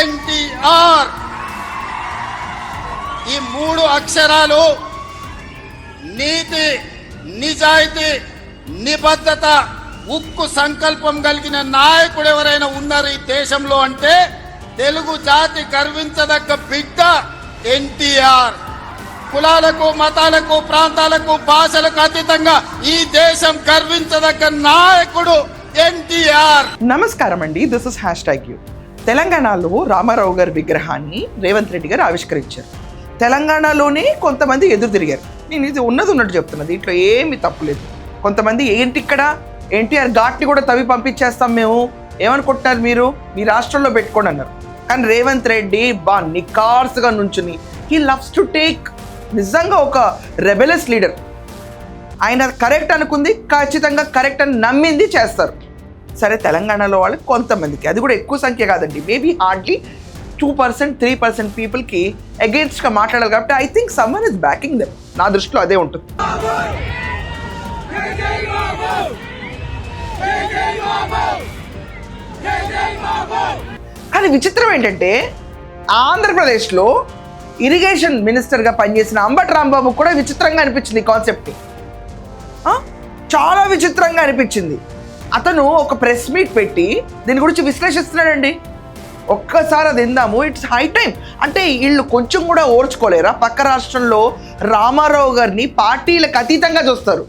ఎన్టీఆర్. ఈ 3 అక్షరాలు నీతి, నిజాయితీ, నిబద్ధత, ఉక్కు సంకల్పం కలిగిన నాయకుడు ఎవరైనా ఉన్నారు ఈ దేశంలో అంటే తెలుగు జాతి గర్వించదగ్గ బిడ్డ ఎన్టీఆర్. కులాలకు, మతాలకు, ప్రాంతాలకు, భాషలకు అతీతంగా ఈ దేశం గర్వించదగ్గ నాయకుడు ఎన్టీఆర్. నమస్కారం అండి, దిస్ ఇస్ #యూ. తెలంగాణలో రామారావు గారి విగ్రహాన్ని రేవంత్ రెడ్డి గారు ఆవిష్కరించారు. తెలంగాణలోనే కొంతమంది ఎదురు తిరిగారు. నేను ఇది ఉన్నట్టు చెప్తున్నది, ఇట్లా ఏమి తప్పులేదు. కొంతమంది ఏంటి ఇక్కడ ఎన్టీఆర్ ఘాట్ని కూడా తవ్వి పంపించేస్తాం మేము, ఏమనుకుంటున్నారు మీరు, మీ రాష్ట్రంలో పెట్టుకోండి అన్నారు. కానీ రేవంత్ రెడ్డి నికార్స్గా నుంచుని హీ లవ్స్ టు టేక్, నిజంగా ఒక రెబెలస్ లీడర్. ఆయన కరెక్ట్ అనుకుంది, ఖచ్చితంగా కరెక్ట్ అని నమ్మింది చేస్తారు. సరే, తెలంగాణలో వాళ్ళు కొంతమందికి, అది కూడా ఎక్కువ సంఖ్య కాదండి, మేబీ హార్డ్లీ 2%, 3% పీపుల్కి అగేన్స్ట్గా మాట్లాడాలి. కాబట్టి I think someone is backing them. నా దృష్టిలో అదే ఉంటుంది. కానీ విచిత్రం ఏంటంటే ఆంధ్రప్రదేశ్లో ఇరిగేషన్ మినిస్టర్గా పనిచేసిన అంబటి రాంబాబు కూడా విచిత్రంగా అనిపించింది ఈ కాన్సెప్ట్ని. చాలా విచిత్రంగా అనిపించింది. అతను ఒక ప్రెస్ మీట్ పెట్టి దీని గురించి విశ్లేషిస్తున్నాడండి. ఒక్కసారి అది విందాము. It's high time. అంటే వీళ్ళు కొంచెం కూడా ఓర్చుకోలేరా? పక్క రాష్ట్రంలో రామారావు గారిని పార్టీలకు అతీతంగా చూస్తారు.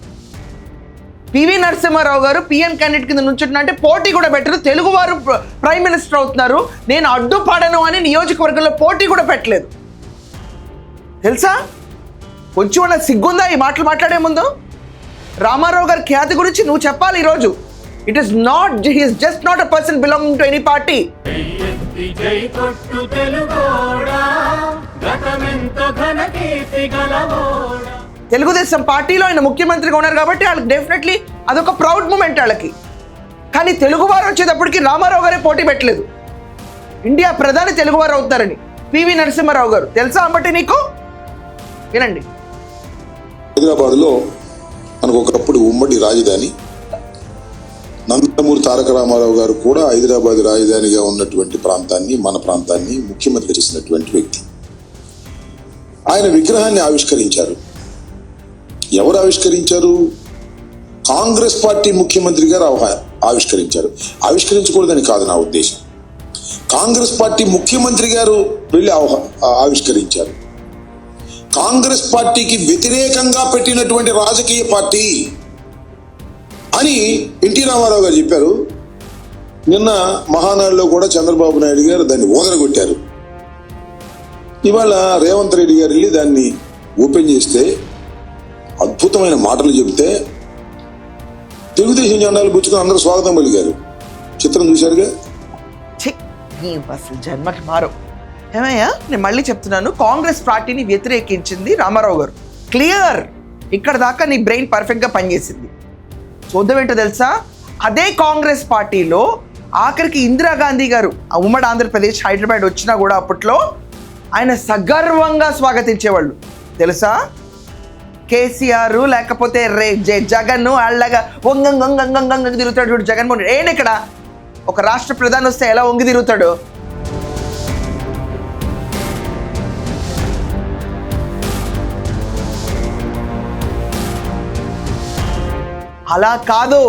పివి నరసింహారావు గారు పిఎం క్యాండిడేట్ కింద నుంచుంటున్నా అంటే పోటీ కూడా పెట్టరు. తెలుగువారు ప్రైమ్ మినిస్టర్ అవుతున్నారు, నేను అడ్డుపడను అని నియోజకవర్గంలో పోటీ కూడా పెట్టలేదు. తెలుసా? కొంచెం సిగ్గుందా ఈ మాటలు మాట్లాడే ముందు? రామారావు గారి ఖ్యాతి గురించి నువ్వు చెప్పాలి ఈరోజు. It is not, he is just not a person belonging to any party. Telugu Desam పార్టీలో ఆయన ముఖ్యమంత్రిగా ఉన్నారు కాబట్టి వాళ్ళకి డెఫినెట్లీ అదొక ప్రౌడ్ మూమెంట్ వాళ్ళకి. కానీ తెలుగువారు వచ్చేటప్పటికి రామారావు గారే పోటీ పెట్టలేదు. ఇండియా ప్రధాని తెలుగువారు అవుతారని పివి నరసింహారావు గారు. తెలుసా అంబటి నీకు? వినండి. హైదరాబాద్లో మనకు ఒకప్పుడు ఉమ్మడి రాజధాని. నందమూరి తారక రామారావు గారు కూడా హైదరాబాద్ రాజధానిగా ఉన్నటువంటి ప్రాంతాన్ని, మన ప్రాంతాన్ని ముఖ్యమంత్రి చేసినటువంటి వ్యక్తి. ఆయన విగ్రహాన్ని ఆవిష్కరించారు. ఎవరు ఆవిష్కరించారు? కాంగ్రెస్ పార్టీ ముఖ్యమంత్రి గారు ఆవిష్కరించారు. ఆవిష్కరించకూడదని కాదు నా ఉద్దేశం. కాంగ్రెస్ పార్టీ ముఖ్యమంత్రి గారు వెళ్ళి ఆవిష్కరించారు. కాంగ్రెస్ పార్టీకి వ్యతిరేకంగా పెట్టినటువంటి రాజకీయ పార్టీ అని ఎన్టీ రామారావు గారు చెప్పారు. నిన్న మహానాడులో కూడా చంద్రబాబు నాయుడు గారు దాన్ని ఓదరగొట్టారు. ఇవాళ రేవంత్ రెడ్డి గారు వెళ్ళి దాన్ని ఓపెన్ చేస్తే అద్భుతమైన మాటలు చెబితే తెలుగుదేశం జెండాలు పుచ్చుకొని అందరూ స్వాగతం పలికారు. చిత్రం చూశారుగా. అసలు జన్మకి మారు. ఏమయ్యా, నేను మళ్ళీ చెప్తున్నాను, కాంగ్రెస్ పార్టీని వ్యతిరేకించింది రామారావు గారు. క్లియర్. ఇక్కడ దాకా నీ బ్రెయిన్ పర్ఫెక్ట్గా పనిచేసింది. చూద్దాం ఏంటో తెలుసా, అదే కాంగ్రెస్ పార్టీలో ఆఖరికి ఇందిరాగాంధీ గారు ఉమ్మడి ఆంధ్రప్రదేశ్ హైదరాబాద్ వచ్చినా కూడా అప్పట్లో ఆయన సగర్వంగా స్వాగతించేవాళ్ళు. తెలుసా? కేసీఆర్ లేకపోతే జగన్ వాళ్ళగా వంగంగంగంగంగ తిరుగుతాడు చూడు జగన్మోహన్ రెడ్డి. ఏంటి ఇక్కడ ఒక రాష్ట్ర ప్రధాని వస్తే ఎలా వంగి తిరుగుతాడు? అలా కాదు,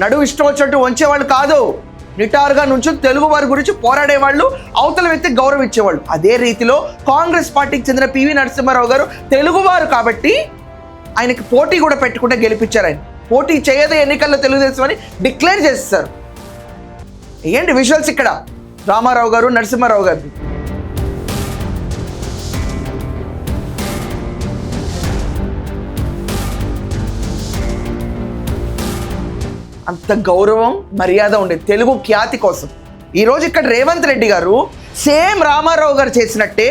నడువు ఇష్టం వచ్చినట్టు వంచేవాళ్ళు కాదు. నిటారుగా నుంచి తెలుగు వారి గురించి పోరాడేవాళ్ళు, అవతల వ్యక్తికి గౌరవం ఇచ్చేవాళ్ళు. అదే రీతిలో కాంగ్రెస్ పార్టీకి చెందిన పివి నరసింహారావు గారు తెలుగువారు కాబట్టి ఆయనకి పోటీ కూడా పెట్టకుండా గెలిపించారు. ఆయన పోటీ చేయదు ఎన్నికల్లో తెలుగుదేశం అని డిక్లేర్ చేస్తారు. ఏంటి విజువల్స్ ఇక్కడ రామారావు గారు, నరసింహారావు గారిది. అంత గౌరవం, మర్యాద ఉండేది తెలుగు ఖ్యాతి కోసం. ఈరోజు ఇక్కడ రేవంత్ రెడ్డి గారు సేమ్ రామారావు గారు చేసినట్టే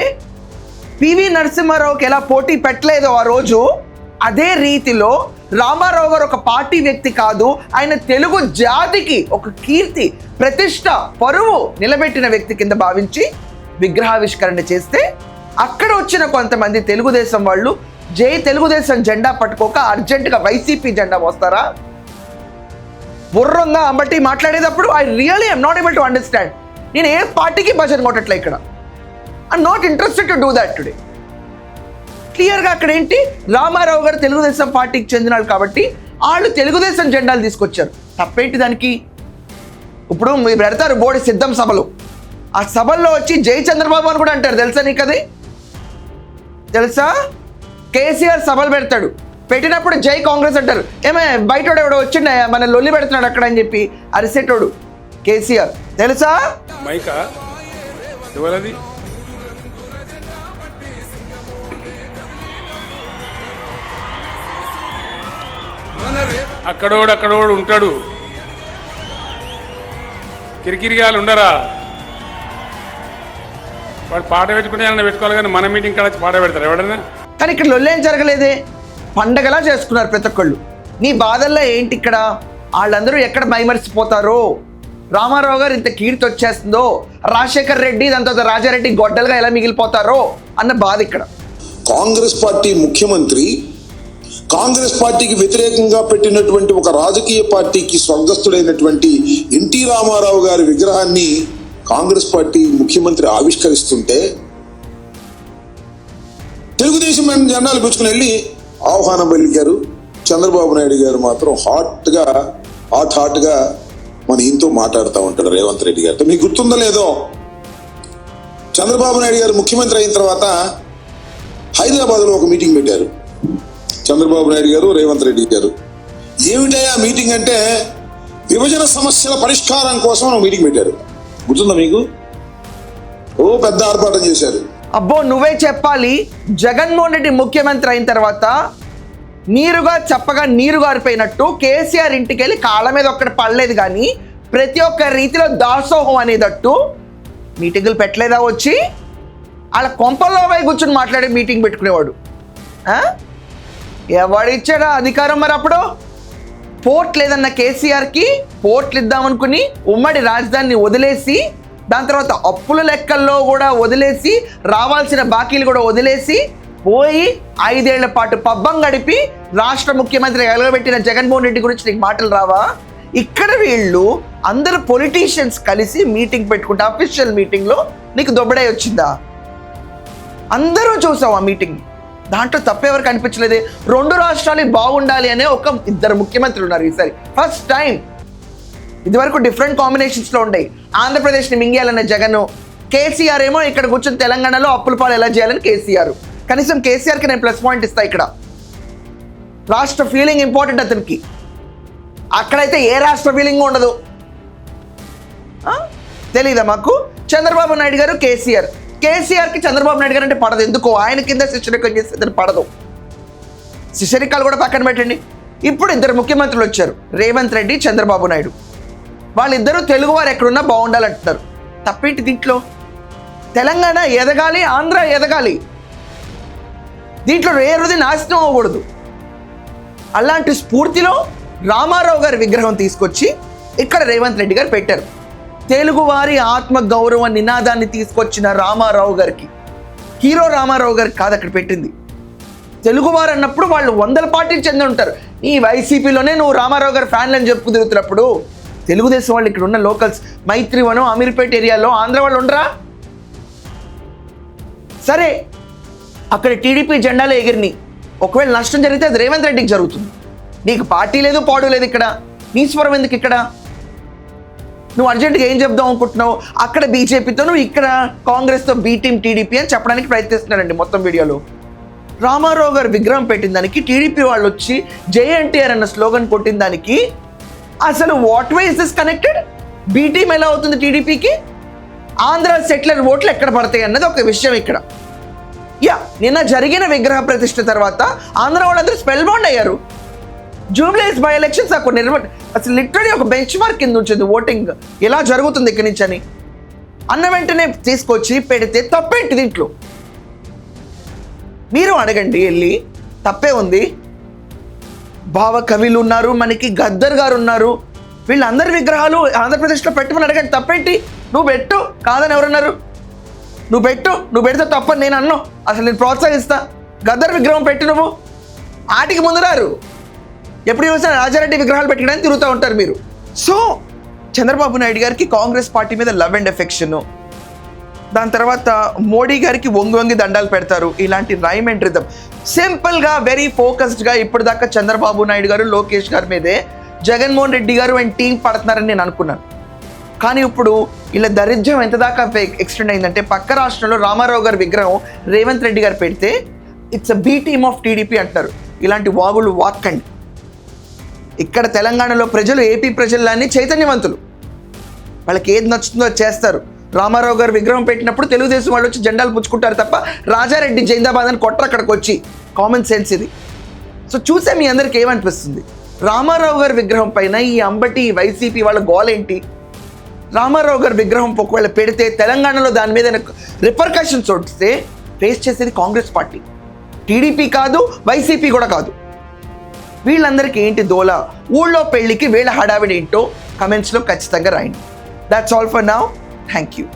పివి నరసింహారావుకి ఎలా పోటీ పెట్టలేదో ఆ రోజు, అదే రీతిలో రామారావు గారు ఒక పార్టీ వ్యక్తి కాదు, ఆయన తెలుగు జాతికి ఒక కీర్తి, ప్రతిష్ట, పరువు నిలబెట్టిన వ్యక్తి కింద భావించి విగ్రహావిష్కరణ చేస్తే అక్కడ వచ్చిన కొంతమంది తెలుగుదేశం వాళ్ళు జై తెలుగుదేశం జెండా పట్టుకోక అర్జెంటుగా వైసీపీ జెండా మోస్తారా? బుర్ర ఉందా అంబట్టి మాట్లాడేటప్పుడు? I really I'm not able to understand. నేను ఏ పార్టీకి భజన కొట్టట్లే ఇక్కడ. I'm not interested to do that today. క్లియర్గా అక్కడ ఏంటి, రామారావు గారు తెలుగుదేశం పార్టీకి చెందిన వాళ్ళు కాబట్టి వాళ్ళు తెలుగుదేశం జెండాలు తీసుకొచ్చారు. తప్పేంటి దానికి? ఇప్పుడు మీరు పెడతారు బోడి సిద్ధం సభలు, ఆ సభల్లో వచ్చి జై చంద్రబాబు అని కూడా అంటారు. తెలుసా నీకు అది? తెలుసా? కేసీఆర్ సభలు పెడతాడు, పెట్టినప్పుడు జై కాంగ్రెస్ అంటారు. ఏమే బయటోడు ఎవడో వచ్చిండ మన లొల్లి పెడుతున్నాడు అక్కడ అని చెప్పి అరిసెటోడు కేసీఆర్. తెలుసా? మైకా ఎవరది? అక్కడోడు ఉంటాడు, కిరికిరిగాలు ఉండరా? వాడు పాట పెట్టుకుని ఏమైనా పెట్టుకోవాలి, కానీ మన మీటింగ్ కాడ పాట పెడతారు ఎవడన్నా? కానీ ఇక్కడ లొల్లేం జరగలేదే, పండగలా చేసుకున్నారు ప్రతి ఒక్కళ్ళు. నీ బాధల్లో ఏంటి ఇక్కడ? వాళ్ళందరూ ఎక్కడ మైమరిసిపోతారో, రామారావు గారు ఇంత కీర్తి వచ్చేస్తుందో, రాజశేఖర్ రెడ్డి దాంతో రాజారెడ్డి గొడ్డలుగా ఎలా మిగిలిపోతారో అన్న బాధ ఇక్కడ. కాంగ్రెస్ పార్టీ ముఖ్యమంత్రి కాంగ్రెస్ పార్టీకి వ్యతిరేకంగా పెట్టినటువంటి ఒక రాజకీయ పార్టీకి స్వర్గస్థుడైనటువంటి ఎన్టీ రామారావు గారి విగ్రహాన్ని కాంగ్రెస్ పార్టీ ముఖ్యమంత్రి ఆవిష్కరిస్తుంటే తెలుగుదేశం జెండాలు పుచ్చుకుని వెళ్ళి ఆహ్వానం పలికారు. చంద్రబాబు నాయుడు గారు మాత్రం హాట్గా మన ఈయనతో మాట్లాడుతూ ఉంటాడు, రేవంత్ రెడ్డి గారితో. మీకు గుర్తుందో లేదో, చంద్రబాబు నాయుడు గారు ముఖ్యమంత్రి అయిన తర్వాత హైదరాబాద్లో ఒక మీటింగ్ పెట్టారు చంద్రబాబు నాయుడు గారు, రేవంత్ రెడ్డి గారు. ఏమిటయ్యా మీటింగ్ అంటే, విభజన సమస్యల పరిష్కారం కోసం ఒక మీటింగ్ పెట్టారు. గుర్తుందా మీకు? పెద్ద ఆర్భాటం చేశారు. అబ్బో నువ్వే చెప్పాలి. జగన్మోహన్ రెడ్డి ముఖ్యమంత్రి అయిన తర్వాత నీరుగా చెప్పగా నీరు గారిపోయినట్టు కేసీఆర్ ఇంటికి వెళ్ళి కాళ్ళ మీద ఒక్కటి పడలేదు, కానీ ప్రతి ఒక్క రీతిలో దాసోహం అనేటట్టు మీటింగులు పెట్టలేదా? వచ్చి వాళ్ళ కొంపల్లో పోయి కూర్చొని మాట్లాడే మీటింగ్ పెట్టుకునేవాడు. ఎవడిచ్చాడా అధికారం? మరి అప్పుడు పోర్ట్ లేదన్న కేసీఆర్కి పోర్ట్లు ఇద్దామనుకుని ఉమ్మడి రాజధానిని వదిలేసి, దాని తర్వాత అప్పుల లెక్కల్లో కూడా వదిలేసి, రావాల్సిన బాకీలు కూడా వదిలేసి పోయి 5 ఏళ్ల పాటు పబ్బం గడిపి రాష్ట్ర ముఖ్యమంత్రి ఎలగబెట్టిన జగన్మోహన్ రెడ్డి గురించి నీకు మాటలు రావా? ఇక్కడ వీళ్ళు అందరు పొలిటీషియన్స్ కలిసి మీటింగ్ పెట్టుకుంటే అఫీషియల్ మీటింగ్లో నీకు దొబ్బడే వచ్చిందా? అందరూ చూసావు ఆ మీటింగ్. దాంట్లో తప్పెవరికి అనిపించలేదే. 2 రాష్ట్రాలు బాగుండాలి అనే ఒక 2 ముఖ్యమంత్రులు ఉన్నారు ఈసారి, ఫస్ట్ టైం. ఇదివరకు డిఫరెంట్ కాంబినేషన్స్లో ఉండేవి. ఆంధ్రప్రదేశ్ని మింగేయాలన్న జగన్, కేసీఆర్ ఏమో ఇక్కడ కూర్చొని తెలంగాణలో అప్పుల పాలు ఎలా చేయాలని కేసీఆర్. కనీసం కేసీఆర్కి నేను ప్లస్ పాయింట్ ఇస్తా. ఇక్కడ రాష్ట్ర ఫీలింగ్ ఇంపార్టెంట్ అతనికి. అక్కడైతే ఏ రాష్ట్ర ఫీలింగ్ ఉండదు. తెలీదా మాకు? చంద్రబాబు నాయుడు గారు, కేసీఆర్కి చంద్రబాబు నాయుడు గారు అంటే పడదు. ఎందుకో ఆయన కింద శిష్యరికం చేస్తే అతను పడదు. శిష్యరికాలు కూడా పక్కన పెట్టండి. ఇప్పుడు 2 ముఖ్యమంత్రులు వచ్చారు, రేవంత్ రెడ్డి, చంద్రబాబు నాయుడు. వాళ్ళిద్దరూ తెలుగువారు ఎక్కడున్నా బాగుండాలంటున్నారు. తప్పేంటి దీంట్లో? తెలంగాణ ఎదగాలి, ఆంధ్ర ఎదగాలి. దీంట్లో రేరుది నాశనం అవ్వకూడదు. అలాంటి స్ఫూర్తిలో రామారావు గారి విగ్రహం తీసుకొచ్చి ఇక్కడ రేవంత్ రెడ్డి గారు పెట్టారు. తెలుగువారి ఆత్మ గౌరవ నినాదాన్ని తీసుకొచ్చిన రామారావు గారికి, హీరో రామారావు గారికి కాదు అక్కడ పెట్టింది. తెలుగువారు అన్నప్పుడు వాళ్ళు 100 పార్టీలు చెంది ఉంటారు. ఈ వైసీపీలోనే నువ్వు రామారావు గారు ఫ్యాన్లు అని చెప్పు తిరుగుతున్నప్పుడు తెలుగుదేశం వాళ్ళు ఇక్కడ ఉన్న లోకల్స్ మైత్రివనం, అమీర్పేట ఏరియాలో ఆంధ్ర వాళ్ళు ఉండరా? సరే, అక్కడ టీడీపీ జెండాలు ఎగిరిని, ఒకవేళ నష్టం జరిగితే అది రేవంత్ రెడ్డికి జరుగుతుంది. నీకు పార్టీ లేదు, పాడు లేదు. ఇక్కడ నీ స్వరం ఎందుకు? ఇక్కడ నువ్వు అర్జెంటుగా ఏం చెప్దాం అనుకుంటున్నావు? అక్కడ బీజేపీతో, నువ్వు ఇక్కడ కాంగ్రెస్తో బీ టీమ్ టీడీపీ అని చెప్పడానికి ప్రయత్నిస్తున్నారండి మొత్తం వీడియోలో. రామారావు గారు విగ్రహం పెట్టిన దానికి టీడీపీ వాళ్ళు వచ్చి జేఎన్టీఆర్ అన్న స్లోగన్ కొట్టిన దానికి అసలు what way is this connected? B team ఎలా అవుతుంది టీడీపీకి? ఆంధ్ర సెటిలర్ ఓట్లు ఎక్కడ పడతాయి అన్నది ఒక విషయం ఇక్కడ. నిన్న జరిగిన విగ్రహ ప్రతిష్ఠ తర్వాత ఆంధ్ర వాళ్ళందరూ స్పెల్ బౌండ్ అయ్యారు. జూబ్లీస్ బై ఎలక్షన్స్ అసలు లిటరలీ ఒక బెంచ్ మార్క్ కింద ఉంచింది ఓటింగ్ ఎలా జరుగుతుంది ఇక్కడి నుంచి అని. అన్న వెంటనే తీసుకొచ్చి పెడితే తప్పేంటి దీంట్లో? మీరు అడగండి వెళ్ళి, తప్పే ఉంది. భావ కవులు ఉన్నారు, మనకి గద్దర్ గారు ఉన్నారు, వీళ్ళందరి విగ్రహాలు ఆంధ్రప్రదేశ్లో పెట్టమని అడగండి, తప్పేంటి? నువ్వు పెట్టు, కాదని ఎవరన్నారు? నువ్వు పెడితే తప్పని నేను అన్నావు. అసలు నేను ప్రోత్సహిస్తా. గద్దర్ విగ్రహం పెట్టి నువ్వు ఆటికి ముందు రారు. ఎప్పుడు చూసినా రాజారెడ్డి విగ్రహాలు పెట్టడానికి తిరుగుతూ ఉంటారు మీరు. సో చంద్రబాబు నాయుడు గారికి కాంగ్రెస్ పార్టీ మీద లవ్ అండ్ ఎఫెక్షన్, దాని తర్వాత మోడీ గారికి వంగి వంగి దండాలు పెడతారు. ఇలాంటి రైమ్ అండ్ రిథమ్ సింపుల్గా వెరీ ఫోకస్డ్గా ఇప్పటిదాకా చంద్రబాబు నాయుడు గారు లోకేష్ గారి మీదే జగన్మోహన్ రెడ్డి గారు అండ్ టీం పడుతున్నారని నేను అనుకున్నాను. కానీ ఇప్పుడు ఇలా దరిద్రం ఎంత దాకా ఎక్స్టెండ్ అయిందంటే పక్క రాష్ట్రంలో రామారావు గారి విగ్రహం రేవంత్ రెడ్డి గారు పెడితే it's a B team of TDP అంటారు. ఇలాంటి వాగులు వాక్కండి. ఇక్కడ తెలంగాణలో ప్రజలు ఏపీ ప్రజల్లాన్ని చైతన్యవంతులు, వాళ్ళకి ఏది నచ్చుతుందో అది చేస్తారు. రామారావు గారు విగ్రహం పెట్టినప్పుడు తెలుగుదేశం వాళ్ళు వచ్చి జెండాలు పుచ్చుకుంటారు తప్ప రాజారెడ్డి జైందాబాద్ అని కొట్టరు అక్కడికి వచ్చి. కామన్ సెన్స్ ఇది. సో చూసే మీ అందరికి ఏమనిపిస్తుంది? రామారావు గారి విగ్రహం పైన ఈ అంబటి వైసీపీ వాళ్ళ గోల్ ఏంటి? రామారావు గారి విగ్రహం ఒకవేళ పెడితే తెలంగాణలో దాని మీద రిపర్కషన్స్ వస్తే ఫేస్ చేసేది కాంగ్రెస్ పార్టీ, టీడీపీ కాదు, వైసీపీ కూడా కాదు. వీళ్ళందరికీ ఏంటి దోల? ఊళ్ళో పెళ్లికి వీళ్ళ హడావిడి ఏంటో కమెంట్స్లో ఖచ్చితంగా రాయండి. That's all for now. Thank you.